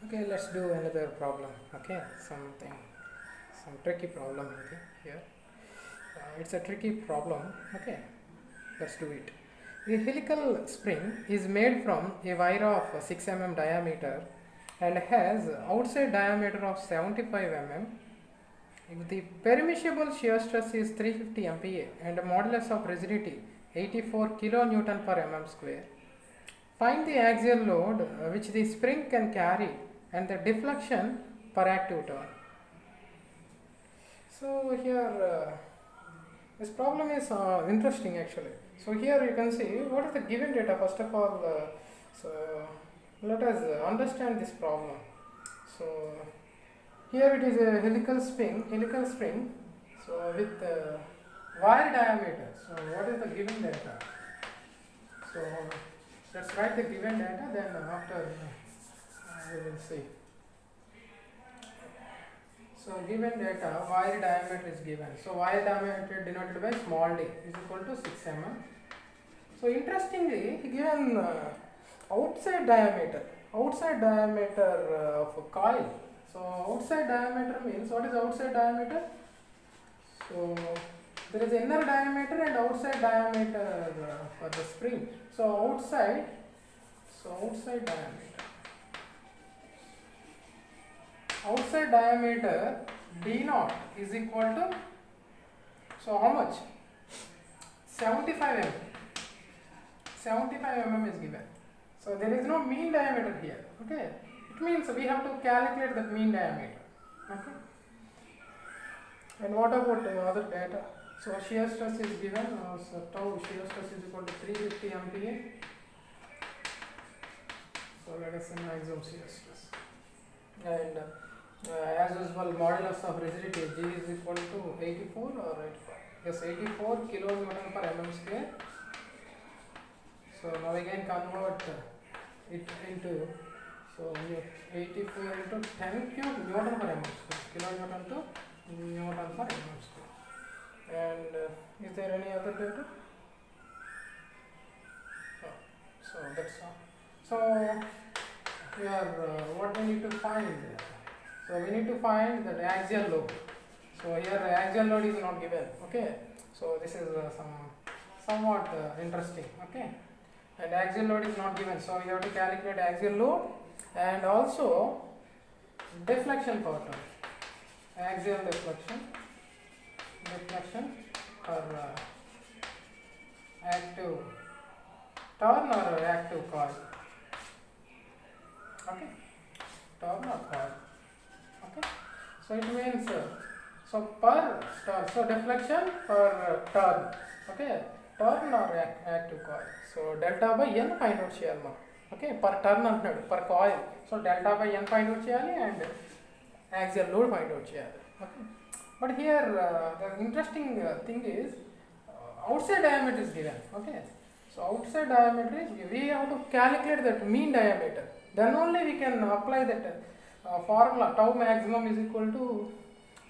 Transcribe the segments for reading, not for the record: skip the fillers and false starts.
Okay, let's do another problem. Okay, some tricky problem here. It's a tricky problem. Okay, let's do it. A helical spring is made from a wire of 6 mm diameter and has outside diameter of 75 mm. If the permissible shear stress is 350 MPa and a modulus of rigidity 84 kN per mm square, find the axial load which the spring can carry and the deflection per active turn. So here this problem is interesting actually. So here you can see what is the given data. First of all, so let us understand this problem. So here it is a helical spring. So with wire diameter. So what is the given data? So let's write the given data. Then after we will see. So given data, wire diameter is given. So wire diameter denoted by small d is equal to 6 mm. So interestingly, given outside diameter of a coil. So outside diameter means, what is outside diameter? So there is inner diameter and outside diameter for the spring. So outside diameter d naught is equal to, so how much? 75 mm. 75 mm is given. So there is no mean diameter here. Okay, it means we have to calculate the mean diameter. Okay, and what about other data? So shear stress is given. So tau shear stress is equal to 350 MPa. So let us say maximum shear stress, and as usual, modulus of rigidity G is equal to 84 or 85. Yes, 84 kN per mm square. So now again convert it into, so 84 into 10 cube Newton per mm square, kilonewton to Newton per mm square. And is there any other data? Oh, so that's all. So here what we need to find? So we need to find the axial load. So here axial load is not given. Okay, so this is somewhat interesting. Okay, and axial load is not given, so we have to calculate axial load and also deflection per turn. Axial deflection per active turn or active coil. Okay, turn or coil. Okay, so it means so per turn, so deflection per turn. Okay, turn or active coil. So delta by n find out cheyali. Okay, per turn antadu, per coil. So delta by n find out cheyali and axial load find out cheyali. Okay, but here the interesting thing is outside diameter is given. Okay, so outside diameter is given. We have to calculate that mean diameter. Then only we can apply that formula. Tau maximum is equal to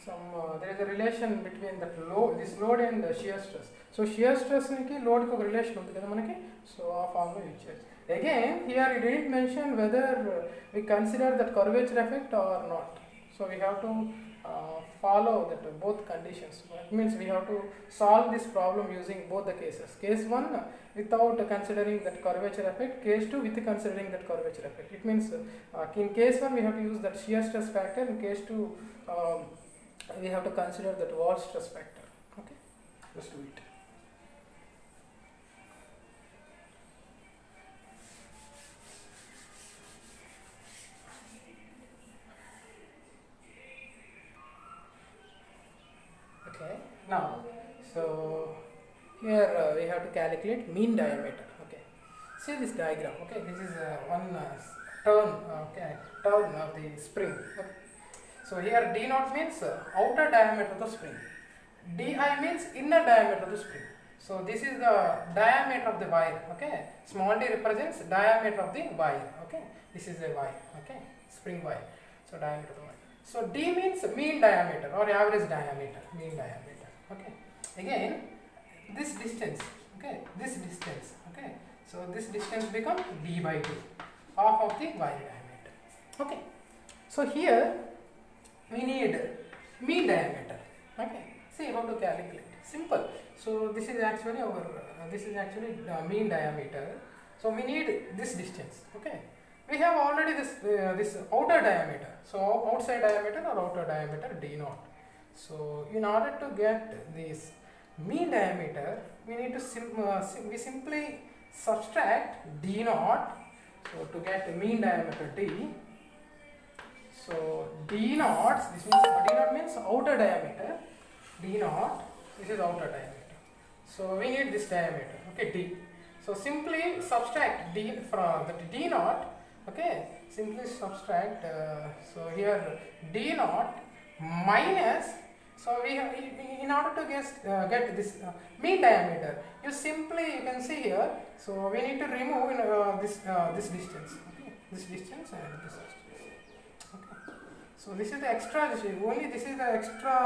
some. There is a relation between that load, this load and the shear stress. So shear stress ki load ko relation undi kada manaki. So our formula use cheyali. Again here it didn't mention whether we consider that curvature effect or not. So we have to follow that both conditions. It means we have to solve this problem using both the cases. Case 1 without considering that curvature effect, case 2 with considering that curvature effect. It means in case 1 we have to use that shear stress factor, in case 2 we have to consider that wall stress factor. Okay, let's do it. Okay, now so here we have to calculate mean diameter. Okay, see this diagram. Okay, this is one turn. Okay, turn of the spring. Okay. So here d naught means outer diameter of the spring, di means inner diameter of the spring. So this is the diameter of the wire. Okay, small d represents diameter of the wire. Okay, this is a wire. Okay, spring wire. So diameter of the wire. So d means mean diameter or average diameter, mean diameter. Okay, again this distance. Okay, this distance. Okay, so this distance becomes d by 2, half of the wire diameter. Okay, So here we need mean diameter. Okay, see how to calculate. Simple. So this is actually our mean diameter. So we need this distance. Okay, we have already this outer diameter. So outside diameter or outer diameter d naught. So in order to get this mean diameter, we need to we simply subtract d naught. So to get mean diameter d, so d naught, this means d naught means outer diameter, d naught, this is outer diameter. So we need this diameter, okay, d. So simply subtract d from that d naught, okay, simply subtract, so here d naught minus, so we have, in order to get this mean diameter, you can see here, so we need to remove this distance, okay, this distance and this distance, okay. So this is the extra distance, only this is the extra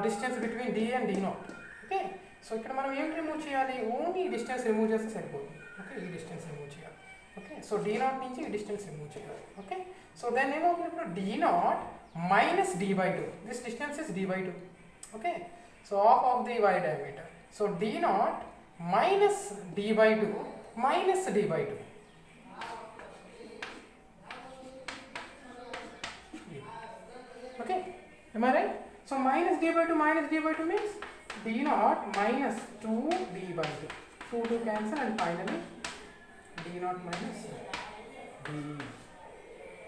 distance between d and d naught, okay. So ఇక్కడ మనం ఏం remove చేయాలి, only distance remove చేస్తే సరిపోతుంది, okay, ఈ distance remove చేయాలి, okay. So d naught నుంచి ఈ డిస్టెన్స్ రిమూవ్ చేయాలి, ఓకే. సో దెన్ ఏమవుతుంది, ఇప్పుడు d naught minus d by 2, this distance is d by 2, okay. So half of the y diameter, so d naught minus d by 2 minus d by 2, okay, am I right? So minus d by 2 means d naught minus 2 d by 2, 2 cancel and finally d naught minus d.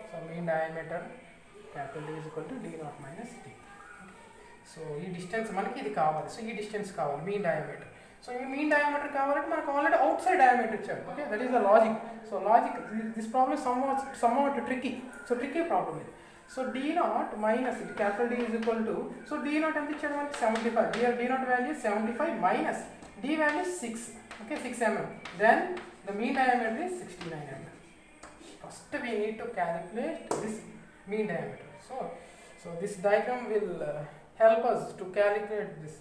So mean diameter capital D is equal to d naught minus d. So ఈ distance మనకి ఇది కావాలి, so ఈ distance కావాలి mean diameter. So ఈ mean diameter కావాలంటే మనకు already outside diameter ఇచ్చాడు, okay, that is the logic. So logic, this problem somewhat tricky, so tricky problem ఇది. So d naught minus capital D is equal to, so d naught ఎంత ఇచ్చాడు మనకి 75, here d naught value is 75 minus d value is 6, okay, 6 mm, then the mean diameter is 69 mm. First we need to calculate this mean diameter. So this diagram will help us to calculate this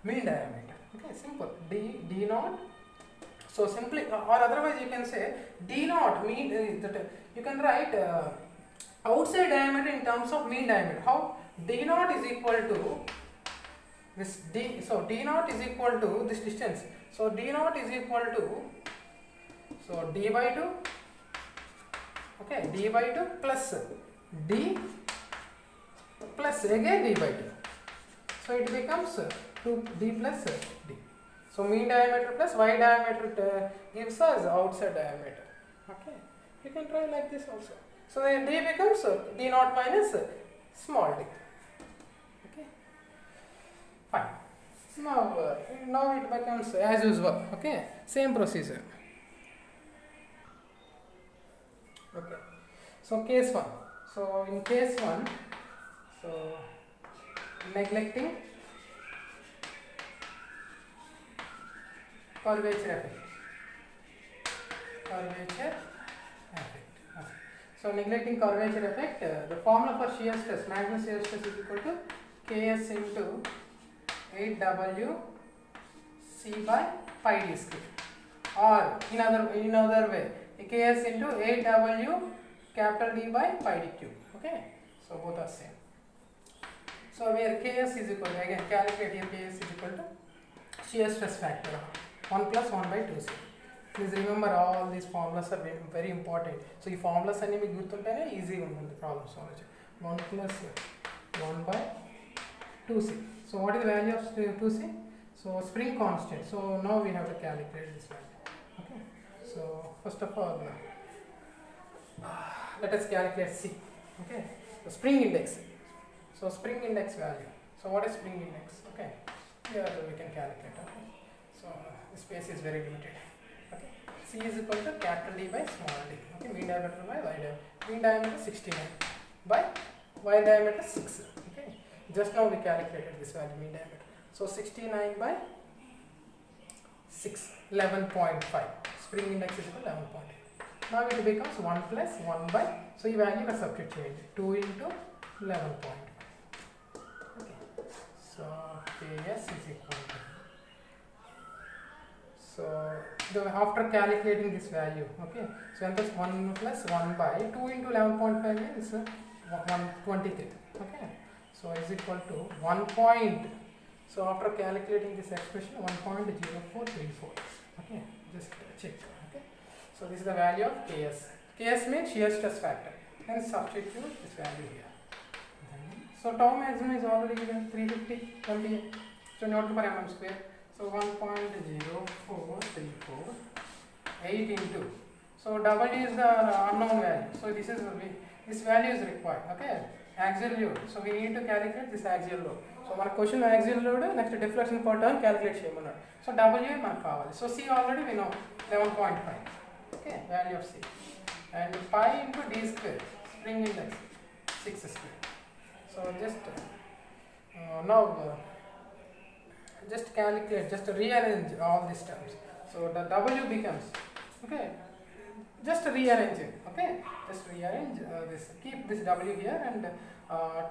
mean diameter, okay, simple, d naught. So simply, or otherwise you can say d naught mean that you can write outside diameter in terms of mean diameter. How? D naught is equal to this d, so d naught is equal to this distance, so d naught is equal to, so d by 2, okay, d by 2 plus d plus again d by 2, so it becomes 2d plus d. So mean diameter plus y diameter gives us outside diameter, okay, you can try like this also. So then d becomes d naught minus small d, okay, fine. Now it becomes as usual, okay, same procedure, okay. So case 1, so in case 1, so neglecting curvature effect, so neglecting curvature effect, the formula for shear stress, maximum shear stress is equal to Ks into 8W C by pi d square, or in other way, Ks into 8W capital D by pi d cube, okay. So both are same. So where Ks is equal to, again calculate here, Ks is equal to shear stress factor 1 plus 1 by 2c. Please remember all these formulas are very important. So ఈ formulas అన్ని మీకు గుర్తుంటేనే ఈజీగా ఉంటుంది problem solve చేయడం. 1 plus 1 by 2c. So what is the value of 2c? So spring constant. So now we have to calculate this value. Okay. So first of all, let us calculate c. Okay. The spring index. So spring index value. So what is spring index? Okay. Here we can calculate. Okay. So the space is very limited. Okay. C is equal to capital D by small d. Okay. Mean diameter by y diameter. Mean diameter 69 by y diameter 6. Okay. Just now we calculated this value, mean diameter. So 69 by 6, 11.5. Spring index is equal to 11.5. Now it becomes 1 plus 1 by, so ఈ value is substitute 2 into 11.5. Okay. So Ks is equal to, so after calculating this value, okay, so enter 1 plus 1 by 2 into 11.5 means 123. Okay, so is equal to 1 point. So after calculating this expression, 1.0434. Okay, just check. Okay, so this is the value of Ks. Ks means shear stress factor. Then substitute this value here. So tau maximum is already given 350 MPa. So Newton per mm square. So 1.0434 8 into. So W is the unknown value. So this value is required. Okay, axial load. So we need to calculate this axial load. So మన question axial load next deflection per turn calculate చేయమన్నాడు. So W మనకు కావాలి. So C already we know 11.5. Okay, value of C. And pi into d square, spring index 6 square. So just calculate, just rearrange all these terms. So the W becomes, okay, just rearrange it. Okay, just rearrange this, keep this W here and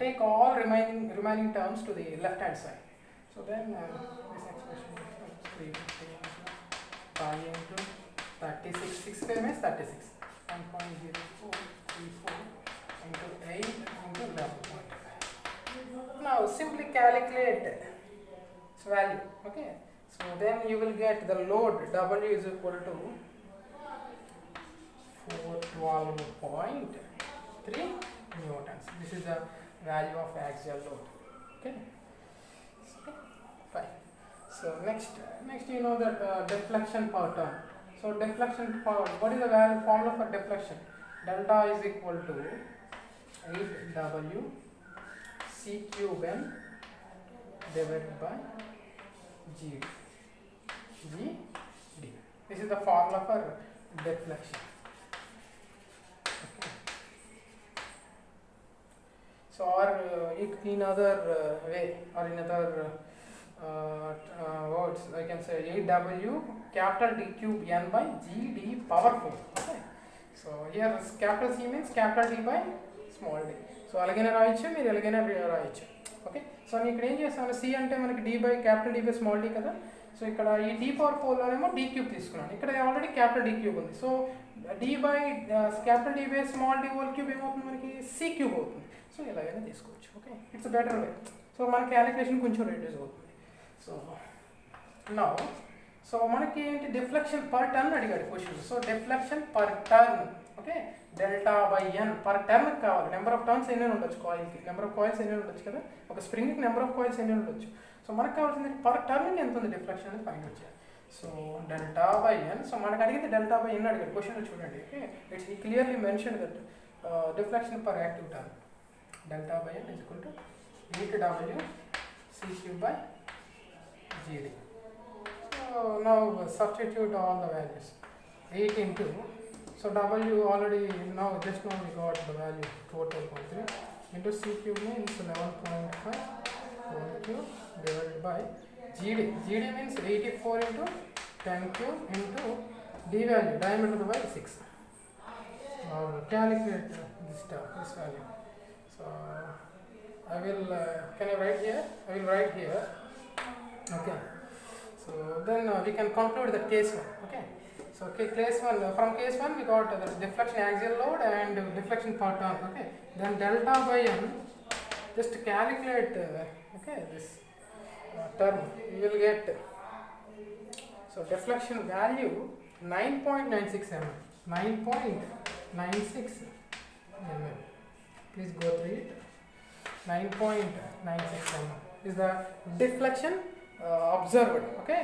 take all remaining terms to the left hand side. So then this expression becomes 350 pi into 36, 6 square means 36, 1.0434 into 8 into 11.5. Now simply calculate its value. Okay, so then you will get the load W is equal to 412.3 newtons. This is the value of axial load. Okay, fine. So next you know that deflection per turn. So deflection per, what is the formula for deflection? Delta is equal to 8W C cube n divided by GD. This is the formula for deflection. Okay. So or in other way or in other words, I can say 8W capital D cube n by GD power 4. Okay. So here capital C means capital D by small d. So అలాగైనా రాయొచ్చు, మీరు ఎలాగైనా రాయొచ్చు. Okay, so నేను ఇక్కడ ఏం చేస్తాను, C అంటే మనకి D by capital D by small D కదా. సో ఇక్కడ ఈ డి పవర్ 4లోనేమో డి క్యూబ్ తీసుకున్నాను, ఇక్కడ ఆల్రెడీ క్యాపిటల్ డి క్యూబ్ ఉంది. So D by capital D by small D whole cube ఏమవుతుంది, మనకి సి క్యూబ్ అవుతుంది. సో ఎలాగైనా తీసుకోవచ్చు. Okay, it's better way. So మన క్యాలిక్యులేషన్ కొంచెం రెడ్యూస్ అవుతుంది. సో మనకి ఏంటి, డిఫ్లెక్షన్ పర్ టర్న్ అడిగాడు question. So deflection per turn, okay, delta by N per turn కావాలి. నెంబర్ ఆఫ్ టర్న్స్ ఎన్ని ఉండొచ్చు కాయిల్కి, నెంబర్ ఆఫ్ కాయిల్స్ ఎన్ని ఉండొచ్చు కదా, ఒక స్ప్రింగ్కి నెంబర్ ఆఫ్ కాయిల్స్ ఎన్ని ఉండొచ్చు. సో మనకు కావాల్సింది పర్ టర్న్కి ఎంత ఉంది డిఫ్లెక్షన్ అనేది ఫైండ్ అవుట్ చేయాలి. So delta by N. So మనకు అడిగితే డెల్టా బై ఎన్ అడిగాడు క్వశ్చన్ చూడండి. Okay, it's clearly mention that deflection per active turn delta by N is equal to 8W C cube by GD. So now substitute all the values. 8 into, so W already now just now we got the value 4.3 into C cube means 11.5 whole cube divided by GD. GD means 84 into 10 cube into D value, diameter by 6. Now calculate this value. So I will, can I write here? I will write here. Okay. So then we can conclude the case 1. Okay. So case 1, from case 1 we got the deflection axial load and deflection per turn. Okay. Then delta by n, just calculate okay, this term. You will get, so deflection value 9.96 mm. 9.96 mm. Please go through it. 9.96 mm is the deflection observed, okay,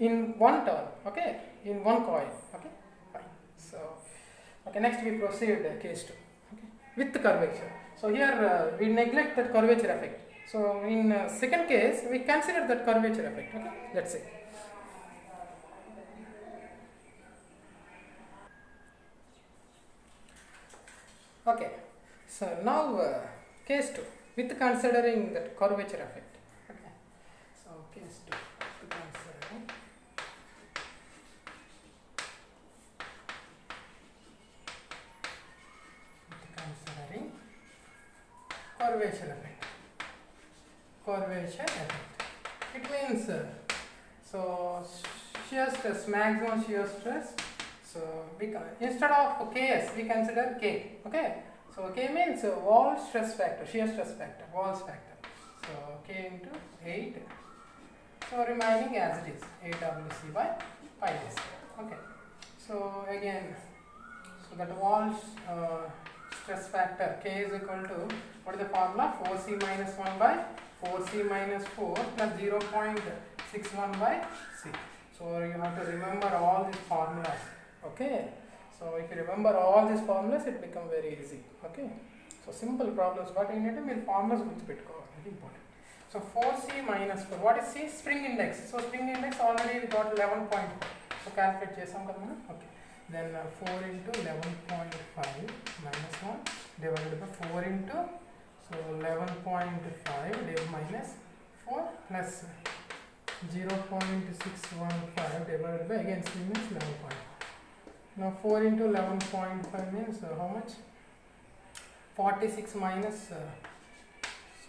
in one turn, okay, in one coil. Okay, fine. So okay, next we proceed case 2, okay, with the curvature. So here we neglect that curvature effect. So in second case we consider that curvature effect. Okay, let's see. Okay, so now case 2 with considering that curvature effect. Okay, so case 2 with considering curvature effect. Curvature effect. It means so shear stress, maximum shear stress. So we instead of Ks we consider K. Okay. So K means wall stress factor, shear stress factor, walls factor. So K into 8. So remaining as it is, 8WC by pi d square. Okay. So again, so that wall stress factor K is equal to, what is the formula? 4C minus 1 by 4C minus 4 plus 0.61 by C. So you have to remember all these formulas. Okay. So if you remember all these formulas, it becomes very easy. Okay. So simple problems, but you need to make formulas very important. So 4C minus 4. What is C? Spring index. So spring index already we got 11.4. So calculate chesam kadana. Okay. Then 4 into 11.5 minus 1 divided by 4 into, so 11.5 minus 4 plus 0.615 divided by, again C means 11.5. Now 4 into 11.5 means how much? 46 minus, so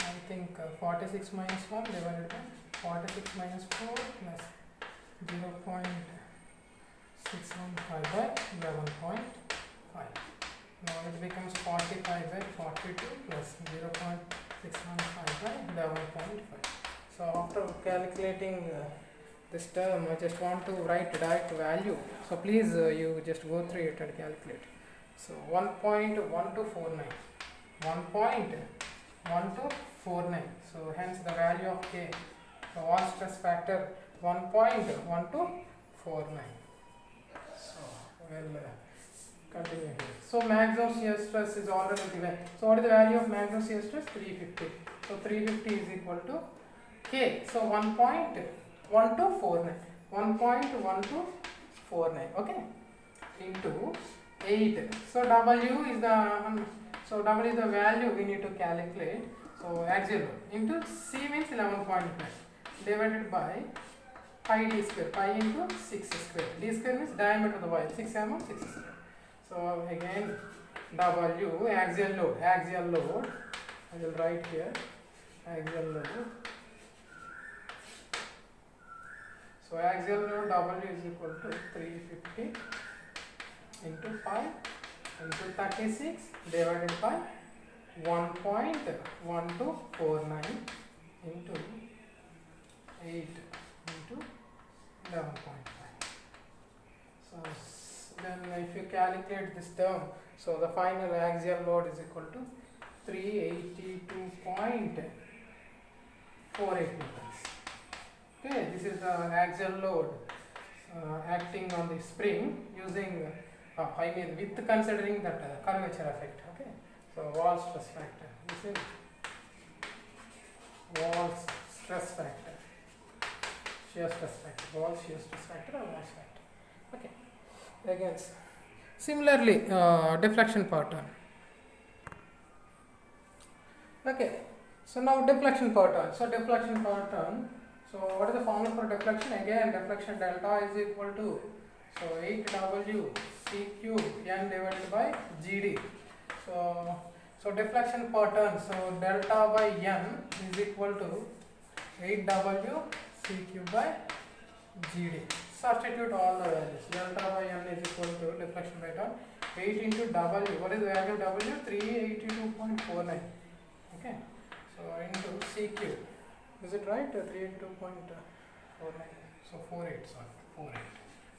I think 46 minus 1 divided by 46 minus 4 plus 0.615 by 11.5. Now it becomes 45 by 42 plus 0.615 by 11.5. So after calculating this term, I just want to write direct value. So please you just go through it and calculate. So 1.1249. 1.1249. So hence the value of K. So wall stress factor 1.1249. So we'll continue here. So maximum shear stress is already given. So what is the value of maximum shear stress? 350. So 350 is equal to K. So 1.1249. 1.1249. Okay. Into 8. So W is the value we need to calculate. So axial load into C means 11.5 divided by pi d square. Pi into 6 square. D square means diameter of the wire. 6 mm 6 square. So again W axial load. I will write here axial load. So axial load W is equal to 350 into 5 into 36 divided by 1.1249 into 8 into 11.5. So then if you calculate this term, so the final axial load is equal to 382.48 meters. Okay, this is the axial load acting on the spring using with considering that curvature effect. Okay, so wall stress factor. This is wall stress factor, shear stress factor, wall shear stress factor or wall factor. Okay, again similarly deflection pattern. Okay, so now deflection pattern. So deflection pattern. So what is the formula for deflection? Again, deflection delta is equal to, so 8W C cube n divided by GD. So deflection pattern. So delta by n is equal to 8W C cube by GD. Substitute all the values. Delta by n is equal to deflection pattern 8 into W. What is the value of W? 382.49. Okay. So into C cube. Is it right? 382.49. So 48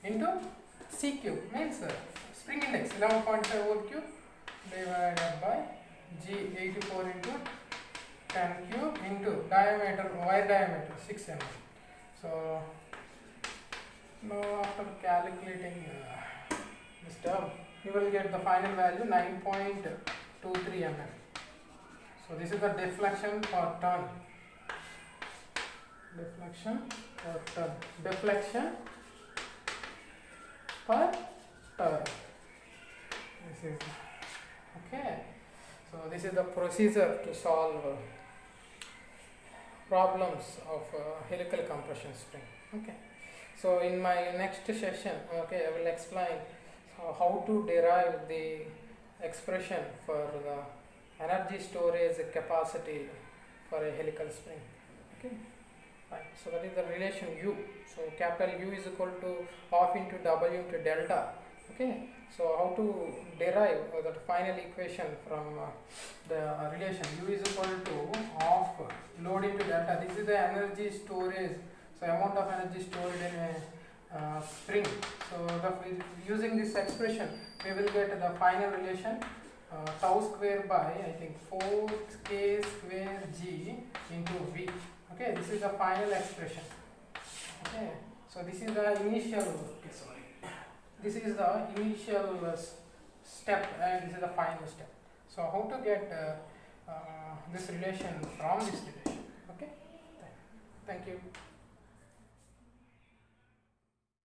into C cube means spring index 11.5 over cube divided by G 84 into 10 cube into diameter, wire diameter 6 mm. So now after calculating this term, you will get the final value 9.23 mm. So this is the deflection per ton. Deflection per ton. Deflection per ton. This is okay. So this is the procedure to solve problems of helical compression spring. Okay. So in my next session, okay, I will explain how to derive the expression for the energy storage capacity for a helical spring. Okay. Right. So that is the relation U. So capital U is equal to half into W into delta. Okay, so how to derive the final equation from the relation U is equal to of load into delta. This is the energy storage, so amount of energy stored in a spring. So using this expression we will get the final relation tau square by I think 4k square g into v. Okay, this is the final expression. Okay, so this is the initial, okay, sorry, this is the initial step and this is the final step. So how to get this relation from this relation? Okay, thank you.